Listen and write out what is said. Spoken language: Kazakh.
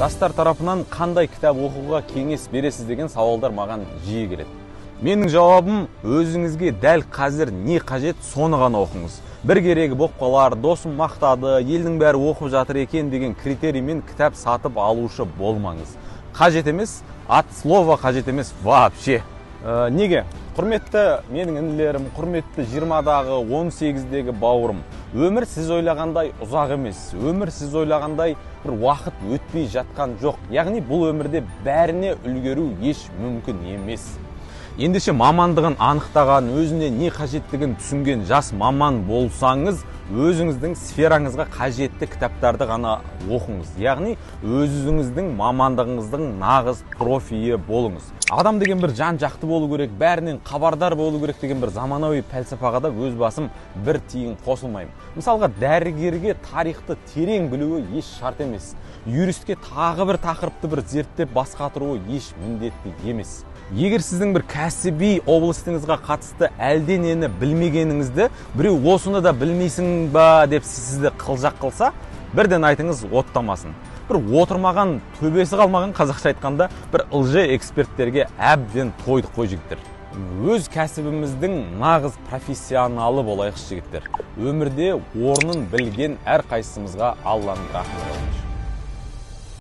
Жастар тарапынан қандай кітап оқуға кеңес бересіз деген сауалдар маған жиі келеді. Менің жауабым, өзіңізге дәл қазір не қажет, соны ғана оқыңыз. Бір керегі болып қалар, досым мақтады, елдің бәрі оқып жатыр екен деген критериймен кітап сатып алушы болмаңыз. Қажет емес, от слова қажет емес вообще. Неге? Құрметті менің інілерім, құрметті 20-дағы, 18-дегі бауырым. Өмір сіз ойлағандай ұзақ емес. Өмір сіз ойлағандай бір уақыт өтпей жатқан жоқ. Яғни бұл өмірде бәріне үлгеру еш мүмкін емес. Ендеше мамандығын анықтаған, өзіне не қажеттігін түсінген жас маман болсаңыз, өзіңіздің сфераңызға қажетті кітаптарды ғана оқыңыз. Яғни өзіңіздің мамандығыңыздың нағыз профиі болыңыз. Адам деген бір жан жақты болу керек, бәрінен хабардар болу керек деген бір заманауи пәлсапаға да өз басым бір тиын қосылмаймын. Мысалға, дәрігерге тарихты терең білуі еш шарт емес. Юристке тағы бір тақырыпты бір зерттеп бас қатыруы еш міндетті емес. Егер сіздің бір кәсіби облыстыңызға қатысты әлденені білмегеніңізді, біреу осыны да білмейсің ба деп сізді қылжақ қылса, бірден айтыңыз оттамасын. Бір отырмаған, төбесі қалмаған, қазақша айтқанда, бір ылжи эксперттерге әбден тойдық қой жігіттер. Өз кәсібіміздің нағыз профессионалы болайықшы жігіттер. Өмірде орнын білген әрқайсымызға Алланың рахметі.